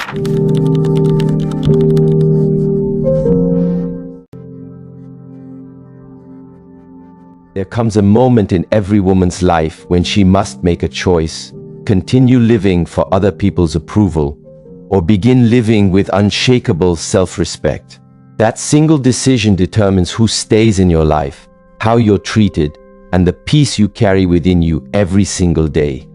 There comes a moment in every woman's life when she must make a choice: continue living for other people's approval, or begin living with unshakable self-respect. That single decision determines who stays in your life, how you're treated, and the peace you carry within you every single day.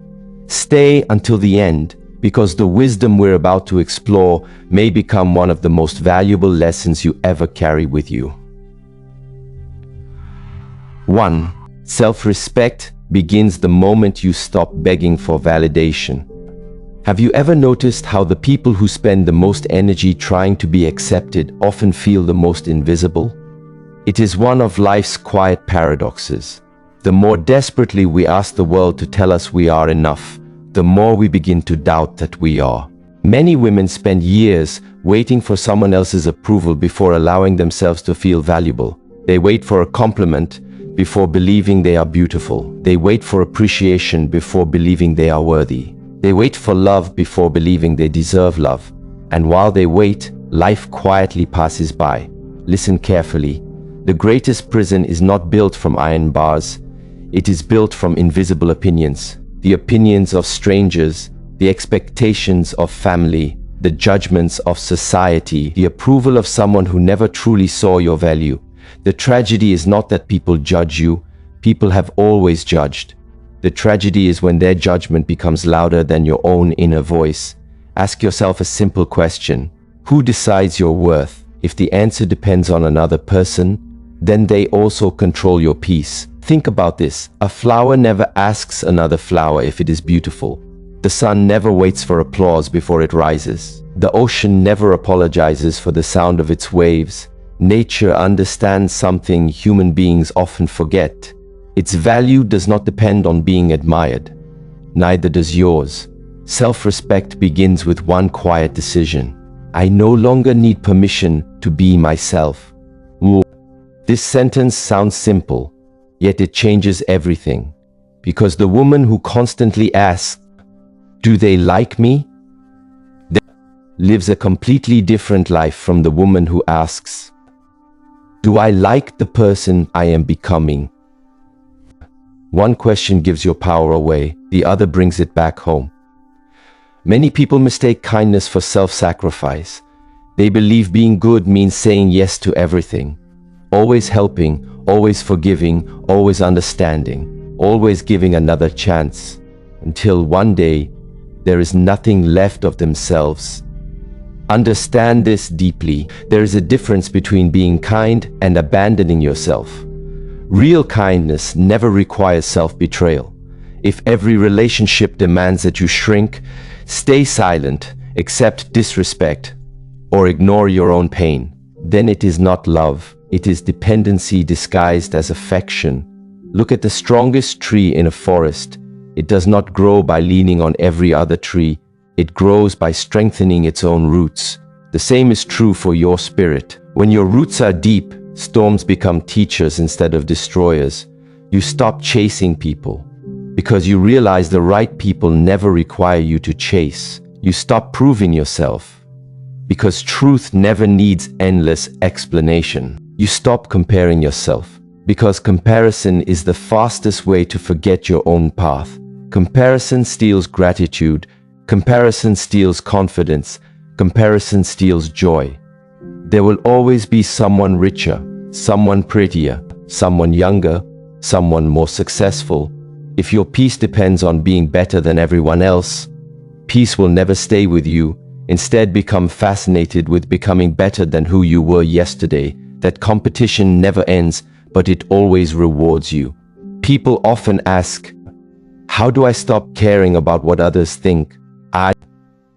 Stay until the end, because the wisdom we're about to explore may become one of the most valuable lessons you ever carry with you. 1. Self-respect begins the moment you stop begging for validation. Have you ever noticed how the people who spend the most energy trying to be accepted often feel the most invisible? It is one of life's quiet paradoxes. The more desperately we ask the world to tell us we are enough, the more we begin to doubt that we are. Many women spend years waiting for someone else's approval before allowing themselves to feel valuable. They wait for a compliment before believing they are beautiful. They wait for appreciation before believing they are worthy. They wait for love before believing they deserve love. And while they wait, life quietly passes by. Listen carefully. The greatest prison is not built from iron bars. It is built from invisible opinions. The opinions of strangers, the expectations of family, the judgments of society, the approval of someone who never truly saw your value. The tragedy is not that people judge you. People have always judged. The tragedy is when their judgment becomes louder than your own inner voice. Ask yourself a simple question. Who decides your worth? If the answer depends on another person, then they also control your peace. Think about this. A flower never asks another flower if it is beautiful. The sun never waits for applause before it rises. The ocean never apologizes for the sound of its waves. Nature understands something human beings often forget. Its value does not depend on being admired. Neither does yours. Self-respect begins with one quiet decision. I no longer need permission to be myself. This sentence sounds simple, yet it changes everything. Because the woman who constantly asks, "Do they like me?" lives a completely different life from the woman who asks, "Do I like the person I am becoming?" One question gives your power away, the other brings it back home. Many people mistake kindness for self-sacrifice. They believe being good means saying yes to everything. Always helping, always forgiving, always understanding, always giving another chance. Until one day, there is nothing left of themselves. Understand this deeply. There is a difference between being kind and abandoning yourself. Real kindness never requires self-betrayal. If every relationship demands that you shrink, stay silent, accept disrespect, or ignore your own pain, then it is not love. It is dependency disguised as affection. Look at the strongest tree in a forest. It does not grow by leaning on every other tree. It grows by strengthening its own roots. The same is true for your spirit. When your roots are deep, storms become teachers instead of destroyers. You stop chasing people because you realize the right people never require you to chase. You stop proving yourself because truth never needs endless explanation. You stop comparing yourself because comparison is the fastest way to forget your own path. Comparison steals gratitude. Comparison steals confidence. Comparison steals joy. There will always be someone richer, someone prettier, someone younger, someone more successful. If your peace depends on being better than everyone else, peace will never stay with you. Instead, become fascinated with becoming better than who you were yesterday. That competition never ends, but it always rewards you. People often ask, how do I stop caring about what others think?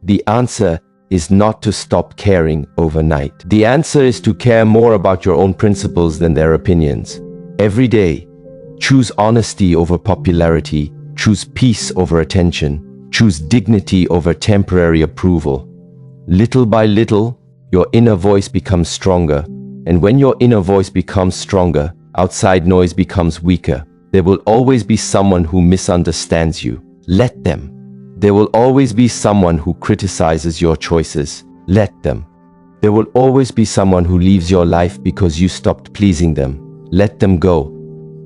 The answer is not to stop caring overnight. The answer is to care more about your own principles than their opinions. Every day, choose honesty over popularity, choose peace over attention, choose dignity over temporary approval. Little by little, your inner voice becomes stronger. And when your inner voice becomes stronger, outside noise becomes weaker. There will always be someone who misunderstands you. Let them. There will always be someone who criticizes your choices. Let them. There will always be someone who leaves your life because you stopped pleasing them. Let them go.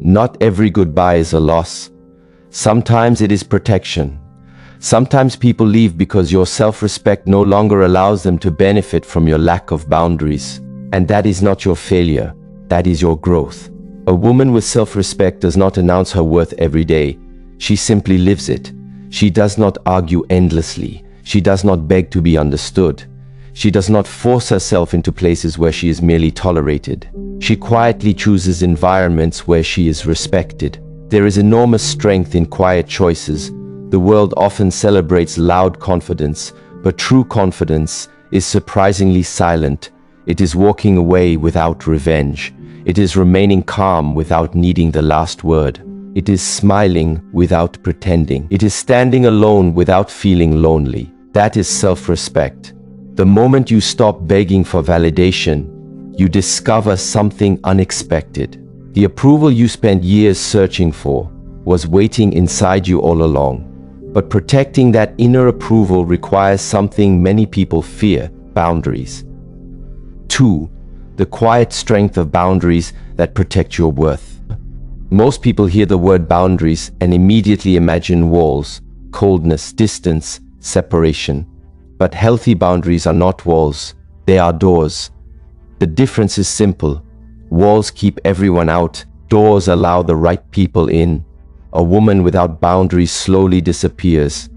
Not every goodbye is a loss. Sometimes it is protection. Sometimes people leave because your self-respect no longer allows them to benefit from your lack of boundaries. And that is not your failure. That is your growth. A woman with self-respect does not announce her worth every day. She simply lives it. She does not argue endlessly. She does not beg to be understood. She does not force herself into places where she is merely tolerated. She quietly chooses environments where she is respected. There is enormous strength in quiet choices. The world often celebrates loud confidence, but true confidence is surprisingly silent. It is walking away without revenge. It is remaining calm without needing the last word. It is smiling without pretending. It is standing alone without feeling lonely. That is self-respect. The moment you stop begging for validation, you discover something unexpected. The approval you spent years searching for was waiting inside you all along. But protecting that inner approval requires something many people fear: boundaries. 2. The quiet strength of boundaries that protect your worth. Most people hear the word boundaries and immediately imagine walls, coldness, distance, separation. But healthy boundaries are not walls, they are doors. The difference is simple. Walls keep everyone out, doors allow the right people in. A woman without boundaries slowly disappears.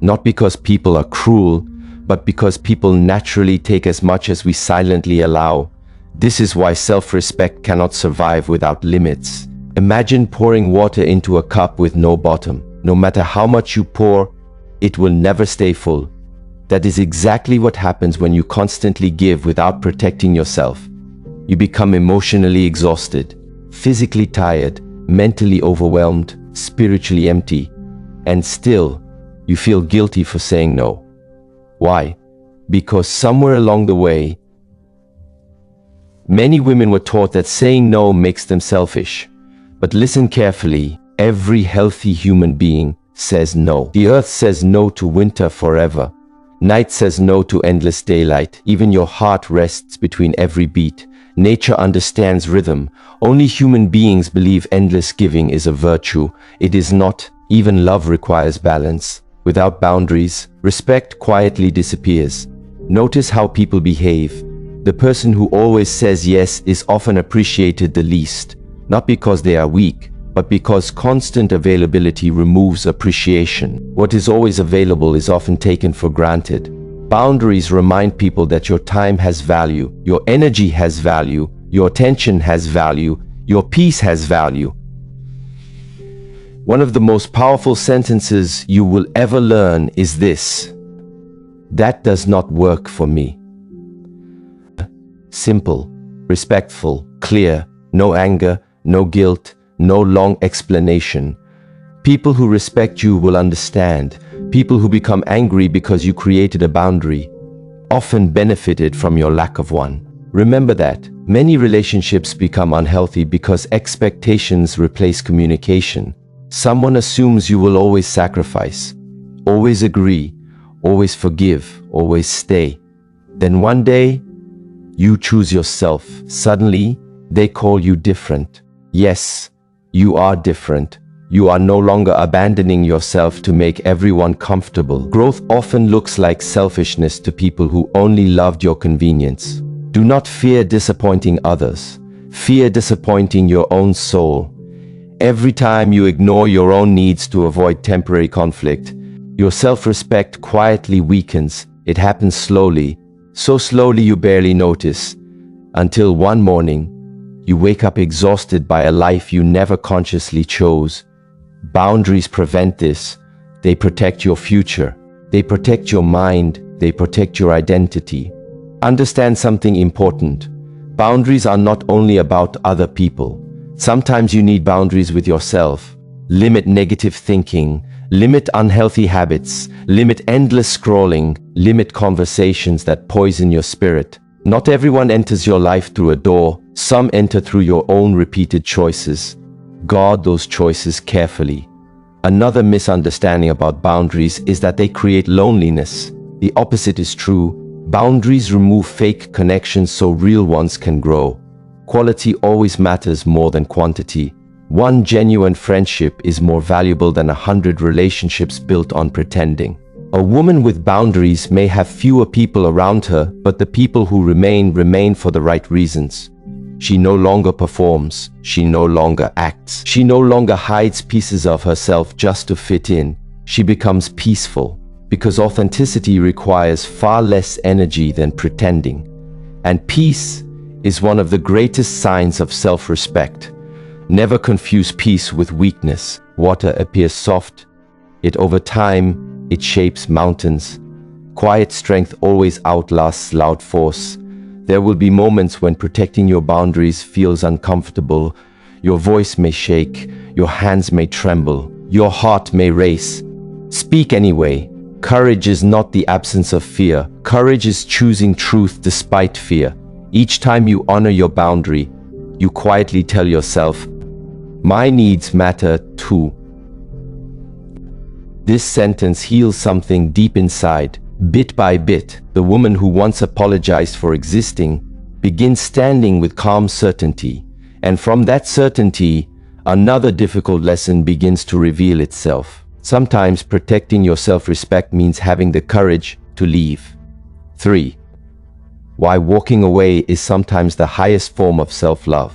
Not because people are cruel, but because people naturally take as much as we silently allow. This is why self-respect cannot survive without limits. Imagine pouring water into a cup with no bottom. No matter how much you pour, it will never stay full. That is exactly what happens when you constantly give without protecting yourself. You become emotionally exhausted, physically tired, mentally overwhelmed, spiritually empty, and still, you feel guilty for saying no. Why? Because somewhere along the way, many women were taught that saying no makes them selfish. But listen carefully, every healthy human being says no. The earth says no to winter forever. Night says no to endless daylight. Even your heart rests between every beat. Nature understands rhythm. Only human beings believe endless giving is a virtue. It is not. Even love requires balance. Without boundaries, respect quietly disappears. Notice how people behave. The person who always says yes is often appreciated the least, not because they are weak, but because constant availability removes appreciation. What is always available is often taken for granted. Boundaries remind people that your time has value, your energy has value, your attention has value, your peace has value. One of the most powerful sentences you will ever learn is this: "That does not work for me." Simple, respectful, clear, no anger, no guilt, no long explanation. People who respect you will understand. People who become angry because you created a boundary often benefited from your lack of one. Remember that. Many relationships become unhealthy because expectations replace communication. Someone assumes you will always sacrifice, always agree, always forgive, always stay. Then one day, you choose yourself. Suddenly, they call you different. Yes, you are different. You are no longer abandoning yourself to make everyone comfortable. Growth often looks like selfishness to people who only loved your convenience. Do not fear disappointing others. Fear disappointing your own soul. Every time you ignore your own needs to avoid temporary conflict, your self-respect quietly weakens. It happens slowly, so slowly you barely notice, until one morning, you wake up exhausted by a life you never consciously chose. Boundaries prevent this. They protect your future. They protect your mind. They protect your identity. Understand something important. Boundaries are not only about other people. Sometimes you need boundaries with yourself. Limit negative thinking. Limit unhealthy habits. Limit endless scrolling. Limit conversations that poison your spirit. Not everyone enters your life through a door. Some enter through your own repeated choices. Guard those choices carefully. Another misunderstanding about boundaries is that they create loneliness. The opposite is true. Boundaries remove fake connections so real ones can grow. Quality always matters more than quantity. One genuine friendship is more valuable than 100 relationships built on pretending. A woman with boundaries may have fewer people around her, but the people who remain for the right reasons. She no longer performs. She no longer acts. She no longer hides pieces of herself just to fit in. She becomes peaceful, because authenticity requires far less energy than pretending. And peace is one of the greatest signs of self-respect. Never confuse peace with weakness. Water appears soft, yet over time, it shapes mountains. Quiet strength always outlasts loud force. There will be moments when protecting your boundaries feels uncomfortable. Your voice may shake, your hands may tremble, your heart may race. Speak anyway. Courage is not the absence of fear. Courage is choosing truth despite fear. Each time you honor your boundary, you quietly tell yourself, "My needs matter too." This sentence heals something deep inside. Bit by bit, the woman who once apologized for existing begins standing with calm certainty. And from that certainty, another difficult lesson begins to reveal itself. Sometimes protecting your self-respect means having the courage to leave. 3. Why walking away is sometimes the highest form of self-love.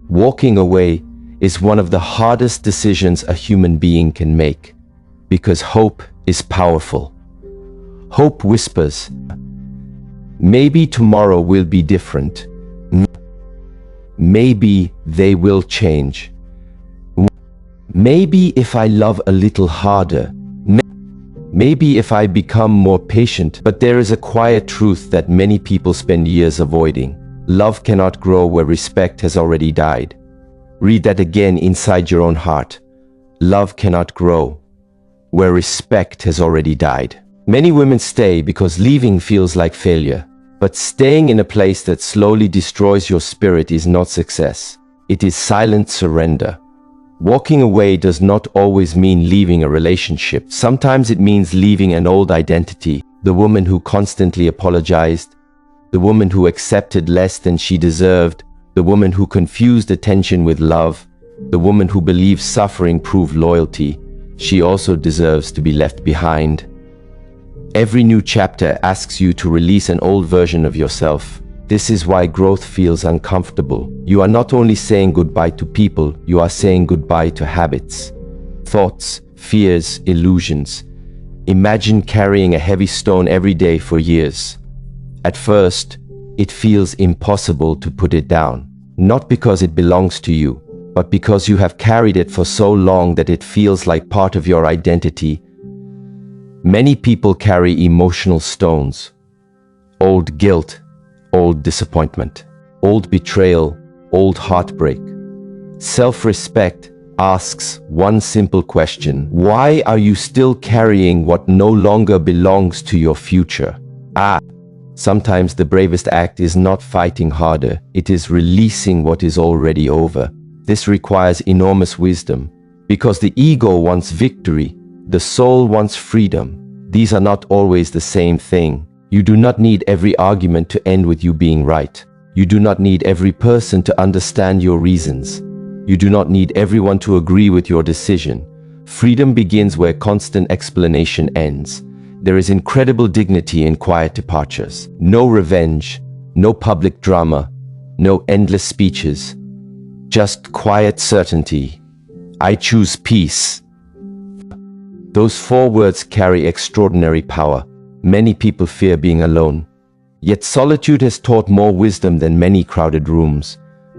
Walking away is one of the hardest decisions a human being can make, because hope is powerful. Hope whispers, maybe tomorrow will be different. Maybe they will change. Maybe if I love a little harder. Maybe if I become more patient. But there is a quiet truth that many people spend years avoiding. Love cannot grow where respect has already died. Read that again inside your own heart. Love cannot grow where respect has already died. Many women stay because leaving feels like failure. But staying in a place that slowly destroys your spirit is not success. It is silent surrender. Walking away does not always mean leaving a relationship. Sometimes it means leaving an old identity. The woman who constantly apologized. The woman who accepted less than she deserved. The woman who confused attention with love. The woman who believes suffering proved loyalty. She also deserves to be left behind. Every new chapter asks you to release an old version of yourself. This is why growth feels uncomfortable. You are not only saying goodbye to people, you are saying goodbye to habits, thoughts, fears, illusions. Imagine carrying a heavy stone every day for years. At first, it feels impossible to put it down. Not because it belongs to you, but because you have carried it for so long that it feels like part of your identity. Many people carry emotional stones. Old guilt, old disappointment, old betrayal, old heartbreak. Self-respect asks one simple question. Why are you still carrying what no longer belongs to your future? Sometimes the bravest act is not fighting harder. It is releasing what is already over. This requires enormous wisdom, because the ego wants victory. The soul wants freedom. These are not always the same thing. You do not need every argument to end with you being right. You do not need every person to understand your reasons. You do not need everyone to agree with your decision. Freedom begins where constant explanation ends. There is incredible dignity in quiet departures. No revenge, no public drama, no endless speeches. Just quiet certainty. I choose peace. Those 4 words carry extraordinary power. Many people fear being alone. Yet solitude has taught more wisdom than many crowded rooms.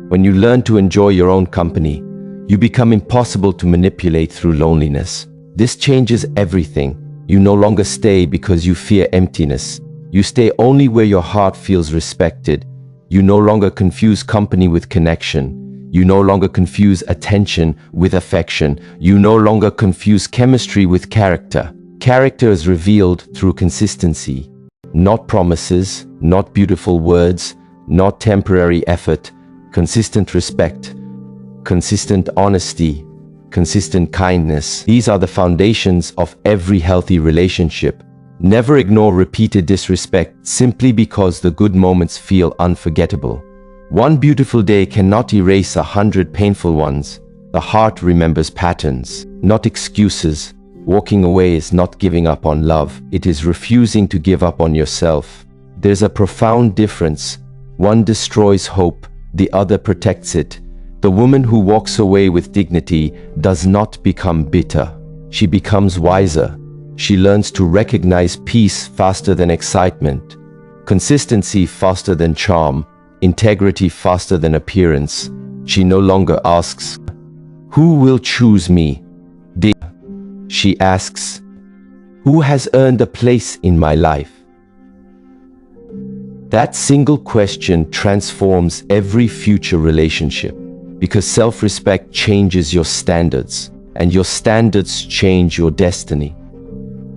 When you learn to enjoy your own company, you become impossible to manipulate through loneliness. This changes everything. You no longer stay because you fear emptiness. You stay only where your heart feels respected. You no longer confuse company with connection. You no longer confuse attention with affection. You no longer confuse chemistry with character. Character is revealed through consistency. Not promises, not beautiful words, not temporary effort. Consistent respect, consistent honesty, consistent kindness. These are the foundations of every healthy relationship. Never ignore repeated disrespect simply because the good moments feel unforgettable. One beautiful day cannot erase 100 painful ones. The heart remembers patterns, not excuses. Walking away is not giving up on love. It is refusing to give up on yourself. There's a profound difference. One destroys hope, the other protects it. The woman who walks away with dignity does not become bitter. She becomes wiser. She learns to recognize peace faster than excitement, consistency faster than charm, integrity faster than appearance. She no longer asks, "Who will choose me?" She asks, "Who has earned a place in my life?" That single question transforms every future relationship, because self-respect changes your standards, and your standards change your destiny.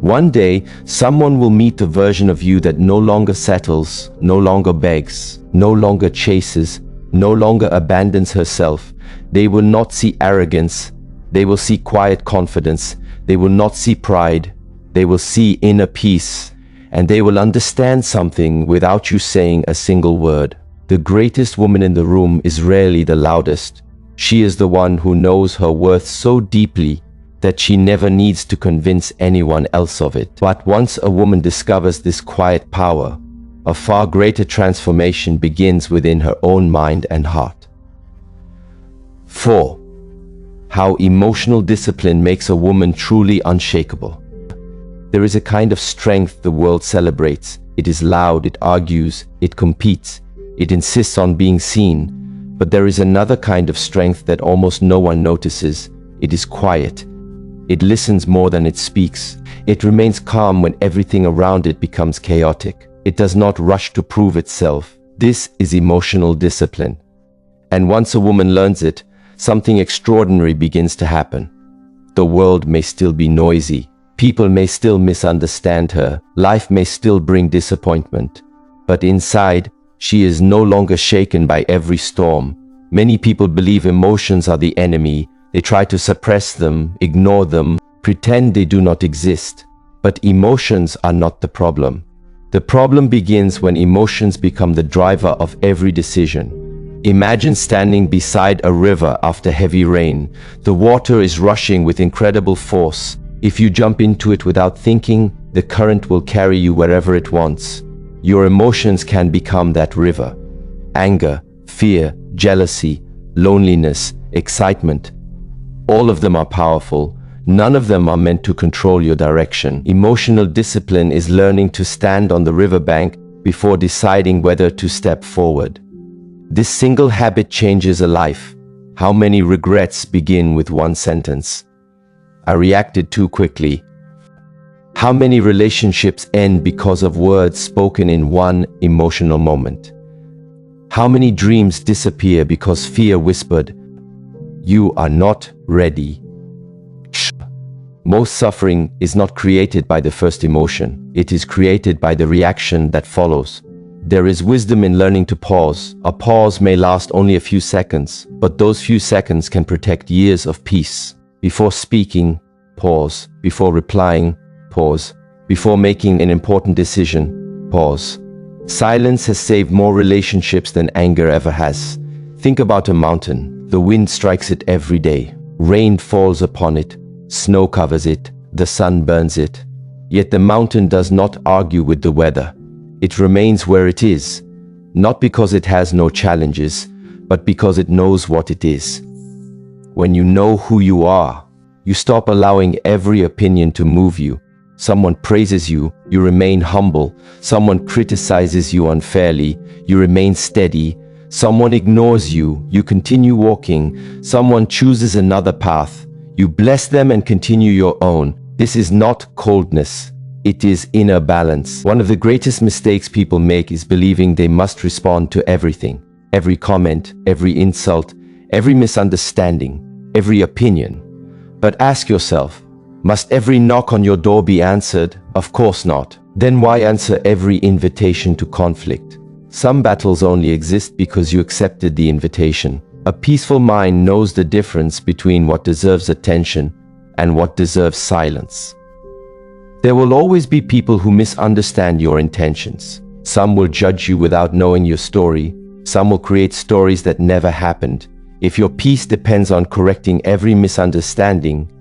One day, someone will meet a version of you that no longer settles, no longer begs, no longer chases, no longer abandons herself. They will not see arrogance. They will see quiet confidence. They will not see pride. They will see inner peace. And they will understand something without you saying a single word. The greatest woman in the room is rarely the loudest. She is the one who knows her worth so deeply that she never needs to convince anyone else of it. But once a woman discovers this quiet power, a far greater transformation begins within her own mind and heart. 4. How emotional discipline makes a woman truly unshakable. There is a kind of strength the world celebrates. It is loud, it argues, it competes, it insists on being seen. But there is another kind of strength that almost no one notices. It is quiet. It listens more than it speaks. It remains calm when everything around it becomes chaotic. It does not rush to prove itself. This is emotional discipline. And once a woman learns it, something extraordinary begins to happen. The world may still be noisy. People may still misunderstand her. Life may still bring disappointment. But inside, she is no longer shaken by every storm. Many people believe emotions are the enemy. They try to suppress them, ignore them, pretend they do not exist. But emotions are not the problem. The problem begins when emotions become the driver of every decision. Imagine standing beside a river after heavy rain. The water is rushing with incredible force. If you jump into it without thinking, the current will carry you wherever it wants. Your emotions can become that river. Anger, fear, jealousy, loneliness, excitement. All of them are powerful. None of them are meant to control your direction. Emotional discipline is learning to stand on the riverbank before deciding whether to step forward. This single habit changes a life. How many regrets begin with one sentence? I reacted too quickly. How many relationships end because of words spoken in one emotional moment? How many dreams disappear because fear whispered, "You are not ready"? Most suffering is not created by the first emotion. It is created by the reaction that follows. There is wisdom in learning to pause. A pause may last only a few seconds, but those few seconds can protect years of peace. Before speaking, pause. Before replying, pause. Before making an important decision, pause. Silence has saved more relationships than anger ever has. Think about a mountain. The wind strikes it every day. Rain falls upon it. Snow covers it. The sun burns it. Yet the mountain does not argue with the weather. It remains where it is, not because it has no challenges, but because it knows what it is. When you know who you are, you stop allowing every opinion to move you. Someone praises you, you remain humble. Someone criticizes you unfairly, you remain steady. Someone ignores you, you continue walking. Someone chooses another path, you bless them and continue your own. This is not coldness. It is inner balance. One of the greatest mistakes people make is believing they must respond to everything. Every comment, every insult, every misunderstanding, every opinion. But ask yourself, must every knock on your door be answered? Of course not. Then why answer every invitation to conflict? Some battles only exist because you accepted the invitation. A peaceful mind knows the difference between what deserves attention and what deserves silence. There will always be people who misunderstand your intentions. Some will judge you without knowing your story. Some will create stories that never happened. If your peace depends on correcting every misunderstanding,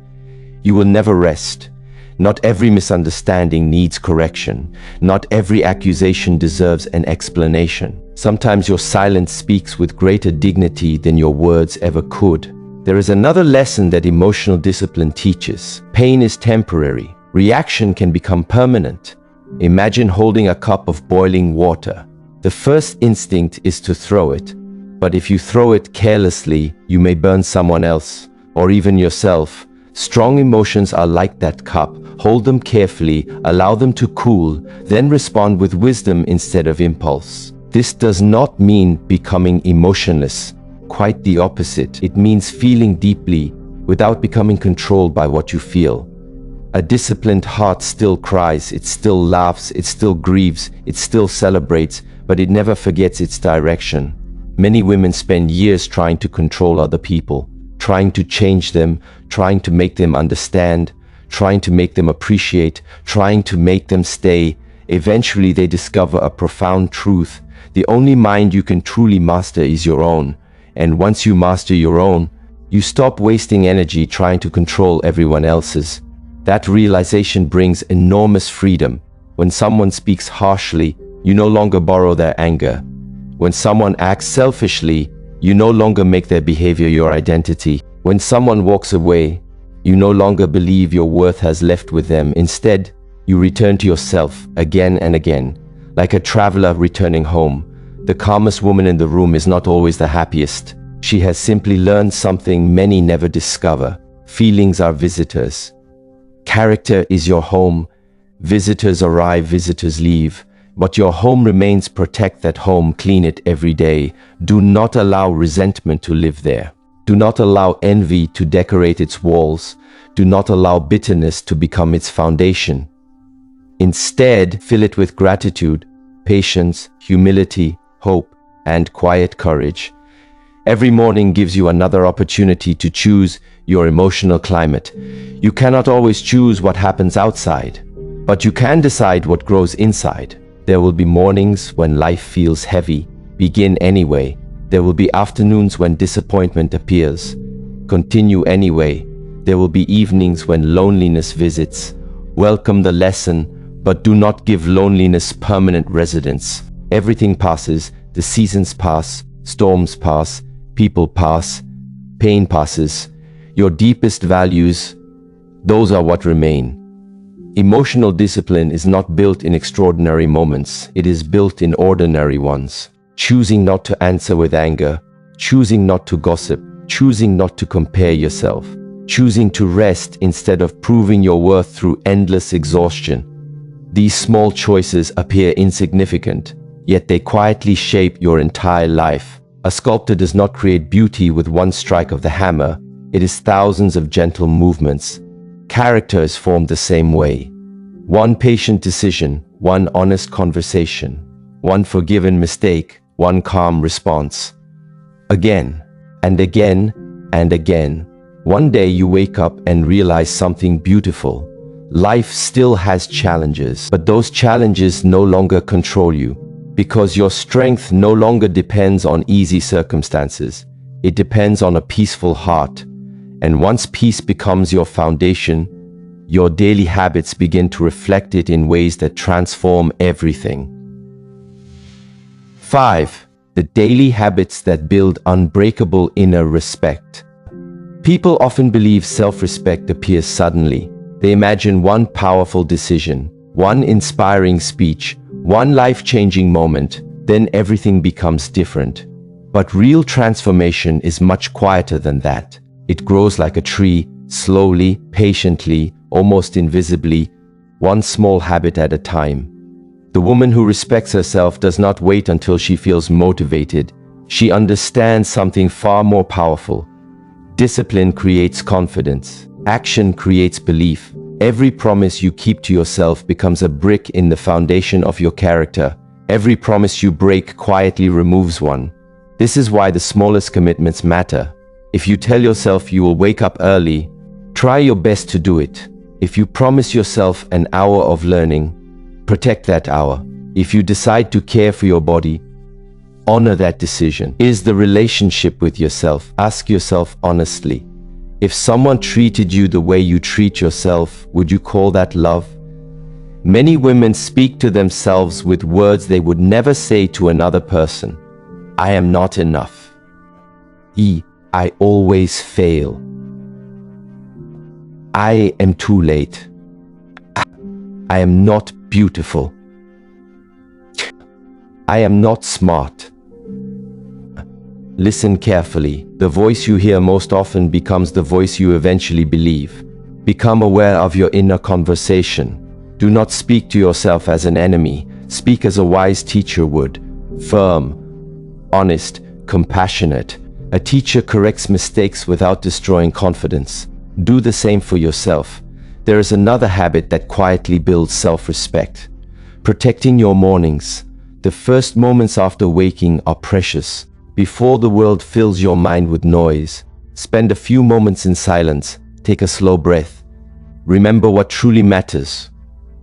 you will never rest. Not every misunderstanding needs correction. Not every accusation deserves an explanation. Sometimes your silence speaks with greater dignity than your words ever could. There is another lesson that emotional discipline teaches. Pain is temporary. Reaction can become permanent. Imagine holding a cup of boiling water. The first instinct is to throw it. But if you throw it carelessly, you may burn someone else, or even yourself. Strong emotions are like that cup. Hold them carefully, allow them to cool, then respond with wisdom instead of impulse. This does not mean becoming emotionless. Quite the opposite. It means feeling deeply without becoming controlled by what you feel. A disciplined heart still cries, it still laughs, it still grieves, it still celebrates, but it never forgets its direction. Many women spend years trying to control other people, trying to change them, trying to make them understand, trying to make them appreciate, trying to make them stay. Eventually they discover a profound truth. The only mind you can truly master is your own. And once you master your own, you stop wasting energy trying to control everyone else's. That realization brings enormous freedom. When someone speaks harshly, you no longer borrow their anger. When someone acts selfishly, you no longer make their behavior your identity. When someone walks away, you no longer believe your worth has left with them. Instead, you return to yourself again and again. Like a traveler returning home, the calmest woman in the room is not always the happiest. She has simply learned something many never discover. Feelings are visitors. Character is your home. Visitors arrive, visitors leave. But your home remains. Protect that home, clean it every day. Do not allow resentment to live there. Do not allow envy to decorate its walls. Do not allow bitterness to become its foundation. Instead, fill it with gratitude, patience, humility, hope, and quiet courage. Every morning gives you another opportunity to choose your emotional climate. You cannot always choose what happens outside, but you can decide what grows inside. There will be mornings when life feels heavy. Begin anyway. There will be afternoons when disappointment appears. Continue anyway. There will be evenings when loneliness visits. Welcome the lesson, but do not give loneliness permanent residence. Everything passes, the seasons pass, storms pass, people pass, pain passes. Your deepest values, those are what remain. Emotional discipline is not built in extraordinary moments, it is built in ordinary ones. Choosing not to answer with anger, choosing not to gossip, choosing not to compare yourself, choosing to rest instead of proving your worth through endless exhaustion. These small choices appear insignificant, yet they quietly shape your entire life. A sculptor does not create beauty with one strike of the hammer, it is thousands of gentle movements. Character is formed the same way. One patient decision, one honest conversation, one forgiven mistake, one calm response. Again, and again, and again. One day you wake up and realize something beautiful. Life still has challenges, but those challenges no longer control you, because your strength no longer depends on easy circumstances. It depends on a peaceful heart. And once peace becomes your foundation, your daily habits begin to reflect it in ways that transform everything. 5. The daily habits that build unbreakable inner respect. People often believe self-respect appears suddenly. They imagine one powerful decision, one inspiring speech, one life-changing moment, then everything becomes different. But real transformation is much quieter than that. It grows like a tree, slowly, patiently, almost invisibly, one small habit at a time. The woman who respects herself does not wait until she feels motivated. She understands something far more powerful. Discipline creates confidence. Action creates belief. Every promise you keep to yourself becomes a brick in the foundation of your character. Every promise you break quietly removes one. This is why the smallest commitments matter. If you tell yourself you will wake up early, try your best to do it. If you promise yourself an hour of learning, protect that hour. If you decide to care for your body, honor that decision. Is the relationship with yourself? Ask yourself honestly. If someone treated you the way you treat yourself, would you call that love? Many women speak to themselves with words they would never say to another person. I am not enough. I always fail. I am too late. I am not beautiful. I am not smart. Listen carefully. The voice you hear most often becomes the voice you eventually believe. Become aware of your inner conversation. Do not speak to yourself as an enemy. Speak as a wise teacher would. Firm, honest, compassionate. A teacher corrects mistakes without destroying confidence. Do the same for yourself. There is another habit that quietly builds self-respect. Protecting your mornings. The first moments after waking are precious. Before the world fills your mind with noise, spend a few moments in silence. Take a slow breath. Remember what truly matters.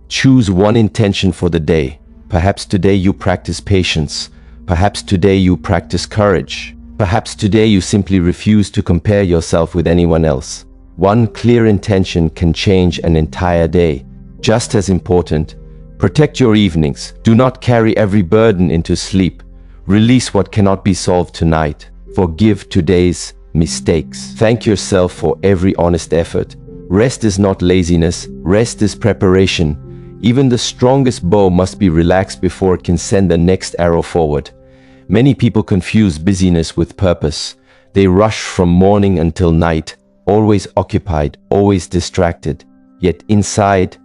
Choose one intention for the day. Perhaps today you practice patience. Perhaps today you practice courage. Perhaps today you simply refuse to compare yourself with anyone else. One clear intention can change an entire day. Just as important, protect your evenings. Do not carry every burden into sleep. Release what cannot be solved tonight. Forgive today's mistakes. Thank yourself for every honest effort. Rest is not laziness. Rest is preparation. Even the strongest bow must be relaxed before it can send the next arrow forward. Many people confuse busyness with purpose. They rush from morning until night, always occupied, always distracted. Yet inside,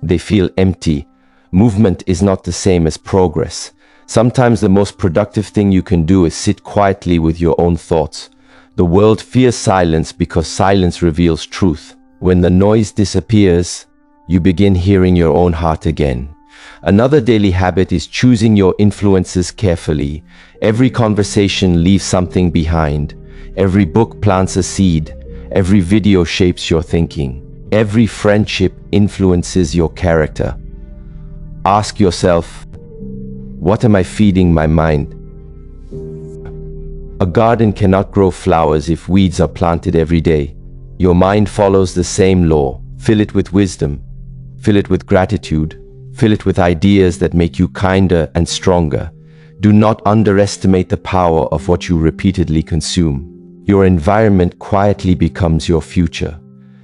they feel empty. Movement is not the same as progress. Sometimes the most productive thing you can do is sit quietly with your own thoughts. The world fears silence because silence reveals truth. When the noise disappears, you begin hearing your own heart again. Another daily habit is choosing your influences carefully. Every conversation leaves something behind. Every book plants a seed. Every video shapes your thinking. Every friendship influences your character. Ask yourself, what am I feeding my mind? A garden cannot grow flowers if weeds are planted every day. Your mind follows the same law. Fill it with wisdom. Fill it with gratitude. Fill it with ideas that make you kinder and stronger. Do not underestimate the power of what you repeatedly consume. Your environment quietly becomes your future.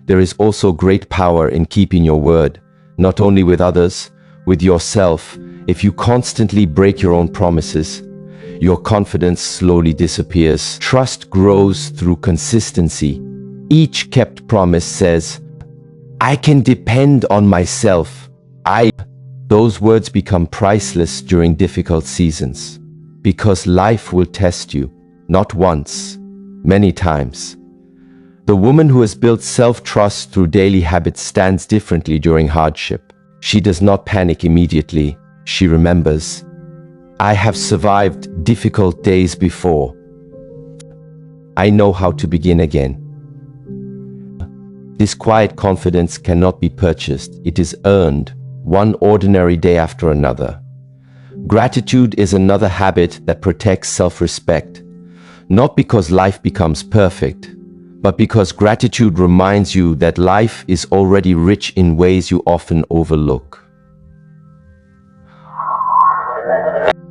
There is also great power in keeping your word, not only with others, with yourself. If you constantly break your own promises, your confidence slowly disappears. Trust grows through consistency. Each kept promise says, I can depend on myself. Those words become priceless during difficult seasons, because life will test you, not once, many times. The woman who has built self-trust through daily habits stands differently during hardship. She does not panic immediately. She remembers, I have survived difficult days before. I know how to begin again. This quiet confidence cannot be purchased. It is earned, one ordinary day after another. Gratitude is another habit that protects self-respect, not because life becomes perfect, but because gratitude reminds you that life is already rich in ways you often overlook.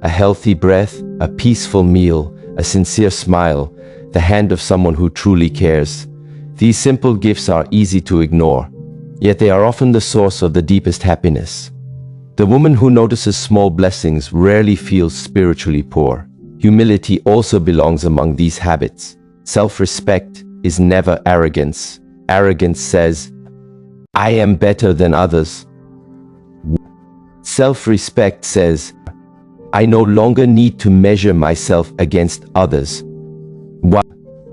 A healthy breath, a peaceful meal, a sincere smile, the hand of someone who truly cares. These simple gifts are easy to ignore, yet they are often the source of the deepest happiness. The woman who notices small blessings rarely feels spiritually poor. Humility also belongs among these habits. Self-respect is never arrogance. Arrogance says, I am better than others. Self-respect says, I no longer need to measure myself against others.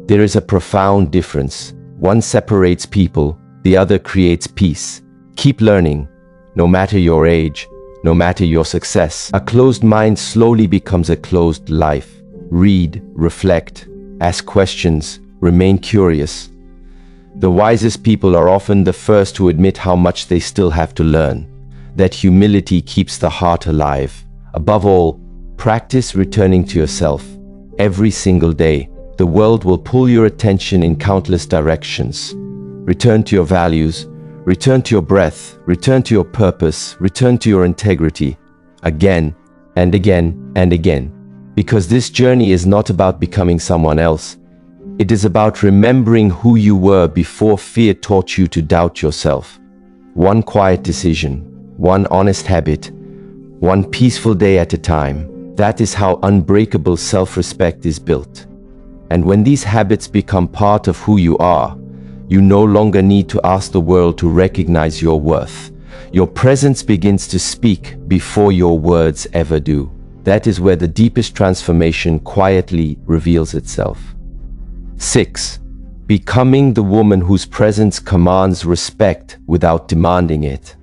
There is a profound difference. One separates people, the other creates peace. Keep learning, no matter your age, no matter your success. A closed mind slowly becomes a closed life. Read, reflect, ask questions, remain curious. The wisest people are often the first to admit how much they still have to learn. That humility keeps the heart alive. Above all, practice returning to yourself. Every single day, the world will pull your attention in countless directions. Return to your values, return to your breath, return to your purpose, return to your integrity. Again and again and again. Because this journey is not about becoming someone else. It is about remembering who you were before fear taught you to doubt yourself. One quiet decision, one honest habit, one peaceful day at a time. That is how unbreakable self-respect is built. And when these habits become part of who you are, you no longer need to ask the world to recognize your worth. Your presence begins to speak before your words ever do. That is where the deepest transformation quietly reveals itself. 6. Becoming the woman whose presence commands respect without demanding it.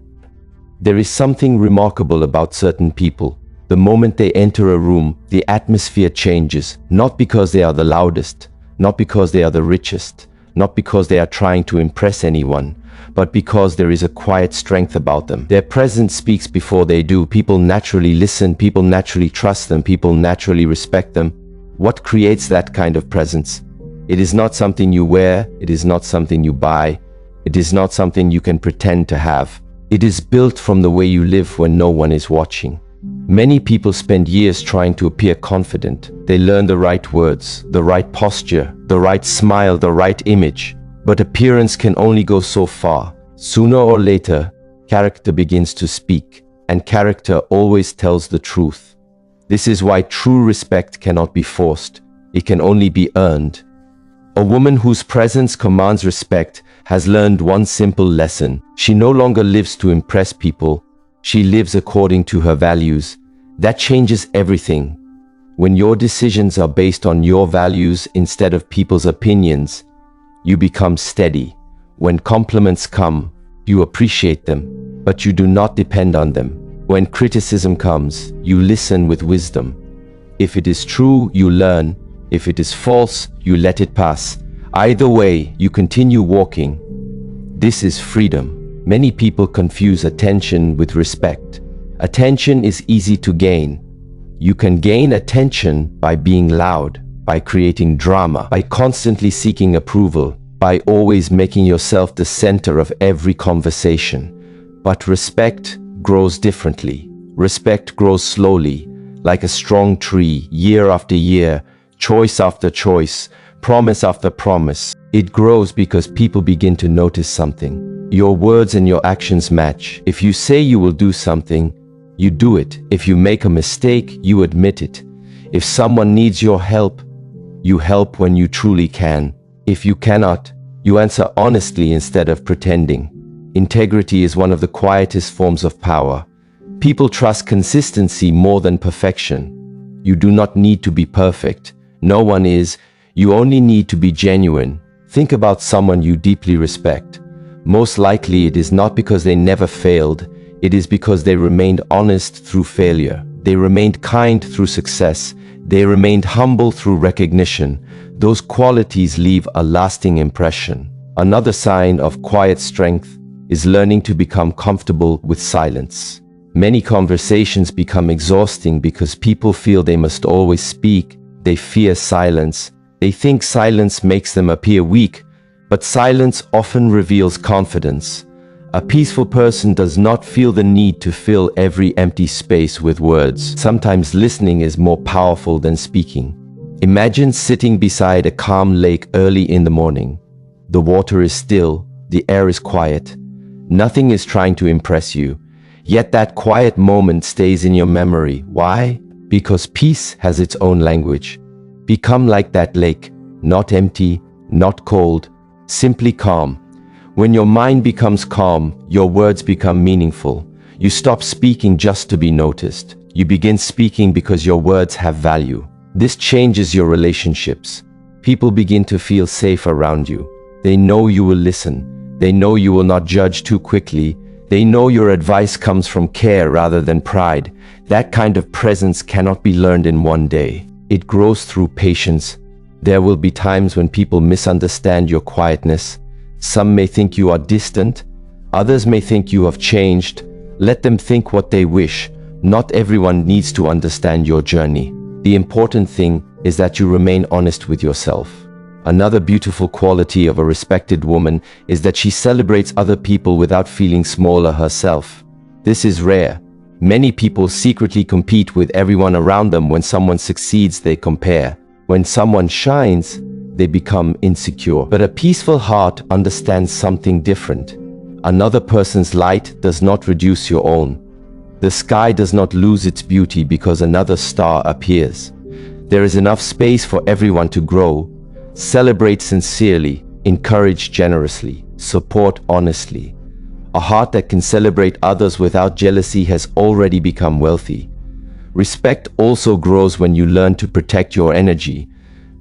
There is something remarkable about certain people. The moment they enter a room, the atmosphere changes, not because they are the loudest, not because they are the richest, not because they are trying to impress anyone, but because there is a quiet strength about them. Their presence speaks before they do. People naturally listen, people naturally trust them, people naturally respect them. What creates that kind of presence? It is not something you wear, it is not something you buy, it is not something you can pretend to have. It is built from the way you live when no one is watching. Many people spend years trying to appear confident. They learn the right words, the right posture, the right smile, the right image. But appearance can only go so far. Sooner or later, character begins to speak, and character always tells the truth. This is why true respect cannot be forced. It can only be earned. A woman whose presence commands respect has learned one simple lesson. She no longer lives to impress people. She lives according to her values. That changes everything. When your decisions are based on your values instead of people's opinions, you become steady. When compliments come, you appreciate them, but you do not depend on them. When criticism comes, you listen with wisdom. If it is true, you learn. If it is false, you let it pass. Either way, you continue walking. This is freedom. Many people confuse attention with respect. Attention is easy to gain. You can gain attention by being loud, by creating drama, by constantly seeking approval, by always making yourself the center of every conversation. But respect grows differently. Respect grows slowly, like a strong tree, year after year, choice after choice, promise after promise. It grows because people begin to notice something. Your words and your actions match. If you say you will do something, you do it. If you make a mistake, you admit it. If someone needs your help, you help when you truly can. If you cannot, you answer honestly instead of pretending. Integrity is one of the quietest forms of power. People trust consistency more than perfection. You do not need to be perfect. No one is. You only need to be genuine. Think about someone you deeply respect. Most likely it is not because they never failed. It is because they remained honest through failure. They remained kind through success. They remained humble through recognition. Those qualities leave a lasting impression. Another sign of quiet strength is learning to become comfortable with silence. Many conversations become exhausting because people feel they must always speak. They fear silence. They think silence makes them appear weak, but silence often reveals confidence. A peaceful person does not feel the need to fill every empty space with words. Sometimes listening is more powerful than speaking. Imagine sitting beside a calm lake early in the morning. The water is still, the air is quiet. Nothing is trying to impress you. Yet that quiet moment stays in your memory. Why? Because peace has its own language. Become like that lake, not empty, not cold, simply calm. When your mind becomes calm, your words become meaningful. You stop speaking just to be noticed. You begin speaking because your words have value. This changes your relationships. People begin to feel safe around you. They know you will listen. They know you will not judge too quickly. They know your advice comes from care rather than pride. That kind of presence cannot be learned in one day. It grows through patience. There will be times when people misunderstand your quietness. Some may think you are distant. Others may think you have changed. Let them think what they wish. Not everyone needs to understand your journey. The important thing is that you remain honest with yourself. Another beautiful quality of a respected woman is that she celebrates other people without feeling smaller herself. This is rare. Many people secretly compete with everyone around them. When someone succeeds, they compare. When someone shines, they become insecure. But a peaceful heart understands something different. Another person's light does not reduce your own. The sky does not lose its beauty because another star appears. There is enough space for everyone to grow. Celebrate sincerely, encourage generously, support honestly. A heart that can celebrate others without jealousy has already become wealthy. Respect also grows when you learn to protect your energy.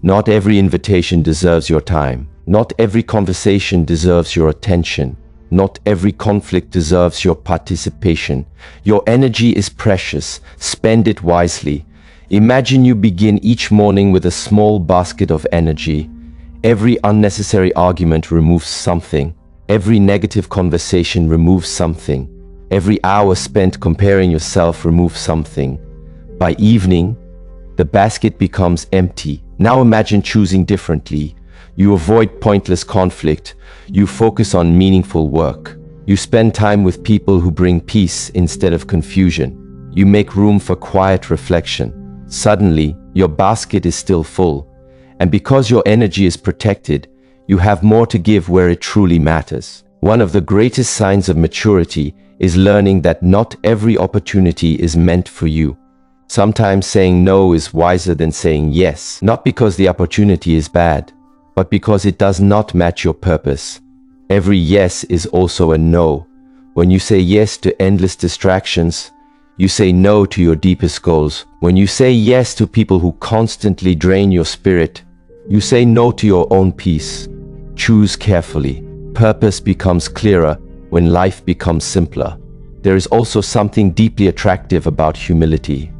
Not every invitation deserves your time. Not every conversation deserves your attention. Not every conflict deserves your participation. Your energy is precious. Spend it wisely. Imagine you begin each morning with a small basket of energy. Every unnecessary argument removes something. Every negative conversation removes something. Every hour spent comparing yourself removes something. By evening, the basket becomes empty. Now imagine choosing differently. You avoid pointless conflict. You focus on meaningful work. You spend time with people who bring peace instead of confusion. You make room for quiet reflection. Suddenly, your basket is still full. And because your energy is protected, you have more to give where it truly matters. One of the greatest signs of maturity is learning that not every opportunity is meant for you. Sometimes saying no is wiser than saying yes, not because the opportunity is bad, but because it does not match your purpose. Every yes is also a no. When you say yes to endless distractions, you say no to your deepest goals. When you say yes to people who constantly drain your spirit, you say no to your own peace. Choose carefully. Purpose becomes clearer when life becomes simpler. There is also something deeply attractive about humility.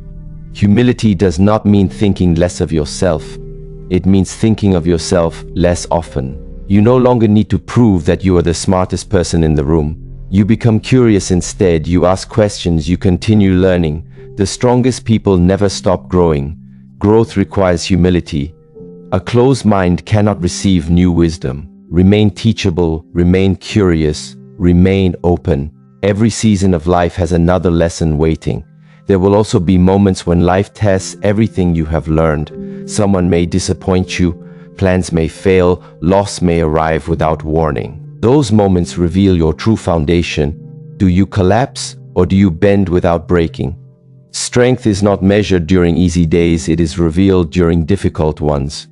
Humility does not mean thinking less of yourself. It means thinking of yourself less often. You no longer need to prove that you are the smartest person in the room. You become curious instead. You ask questions. You continue learning. The strongest people never stop growing. Growth requires humility. A closed mind cannot receive new wisdom. Remain teachable, remain curious, remain open. Every season of life has another lesson waiting. There will also be moments when life tests everything you have learned. Someone may disappoint you, plans may fail, loss may arrive without warning. Those moments reveal your true foundation. Do you collapse or do you bend without breaking? Strength is not measured during easy days, it is revealed during difficult ones.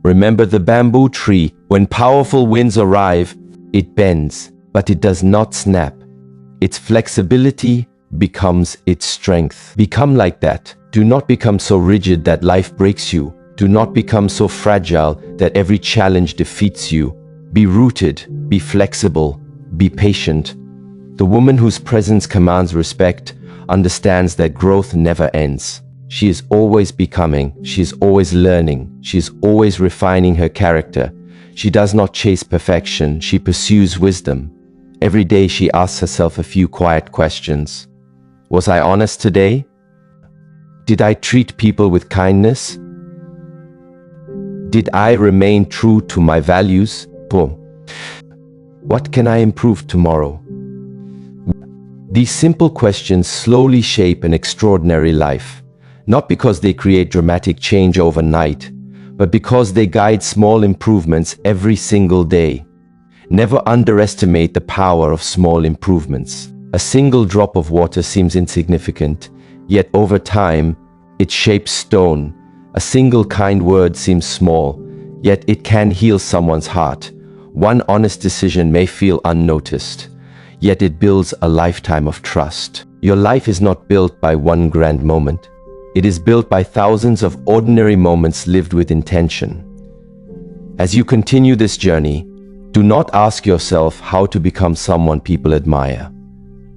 Remember the bamboo tree. When powerful winds arrive, it bends, but it does not snap. Its flexibility becomes its strength. Become like that. Do not become so rigid that life breaks you. Do not become so fragile that every challenge defeats you. Be rooted, be flexible, be patient. The woman whose presence commands respect understands that growth never ends. She is always becoming, she is always learning, she is always refining her character. She does not chase perfection, she pursues wisdom. Every day she asks herself a few quiet questions. Was I honest today? Did I treat people with kindness? Did I remain true to my values? What can I improve tomorrow? These simple questions slowly shape an extraordinary life, not because they create dramatic change overnight, but because they guide small improvements every single day. Never underestimate the power of small improvements. A single drop of water seems insignificant, yet over time, it shapes stone. A single kind word seems small, yet it can heal someone's heart. One honest decision may feel unnoticed, yet it builds a lifetime of trust. Your life is not built by one grand moment. It is built by thousands of ordinary moments lived with intention. As you continue this journey, do not ask yourself how to become someone people admire.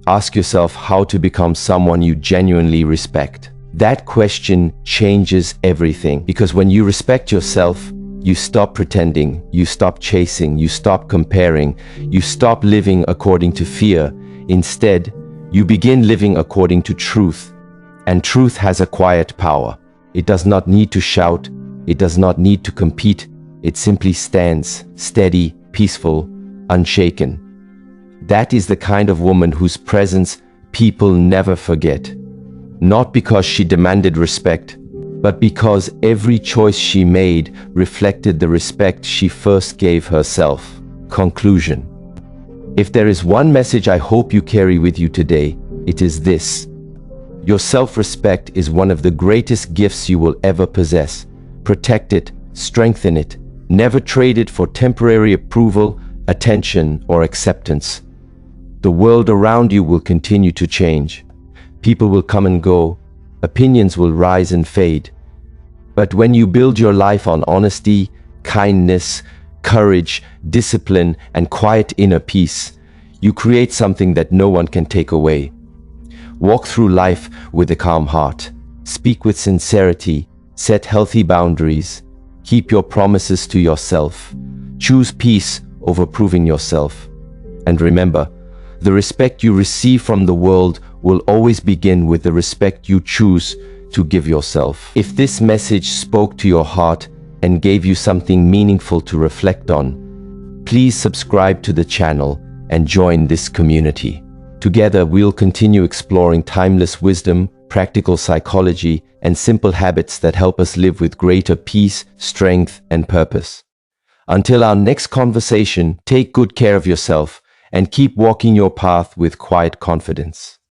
Ask yourself how to become someone you genuinely respect. That question changes everything, because when you respect yourself, you stop pretending, you stop chasing, you stop comparing, you stop living according to fear. Instead, you begin living according to truth. And truth has a quiet power. It does not need to shout, it does not need to compete, it simply stands, steady, peaceful, unshaken. That is the kind of woman whose presence people never forget. Not because she demanded respect, but because every choice she made reflected the respect she first gave herself. Conclusion. If there is one message I hope you carry with you today, it is this. Your self-respect is one of the greatest gifts you will ever possess. Protect it, strengthen it, never trade it for temporary approval, attention, or acceptance. The world around you will continue to change. People will come and go, opinions will rise and fade. But when you build your life on honesty, kindness, courage, discipline, and quiet inner peace, you create something that no one can take away. Walk through life with a calm heart. Speak with sincerity. Set healthy boundaries. Keep your promises to yourself. Choose peace over proving yourself. And remember, the respect you receive from the world will always begin with the respect you choose to give yourself. If this message spoke to your heart and gave you something meaningful to reflect on, please subscribe to the channel and join this community. Together, we'll continue exploring timeless wisdom, practical psychology, and simple habits that help us live with greater peace, strength, and purpose. Until our next conversation, take good care of yourself and keep walking your path with quiet confidence.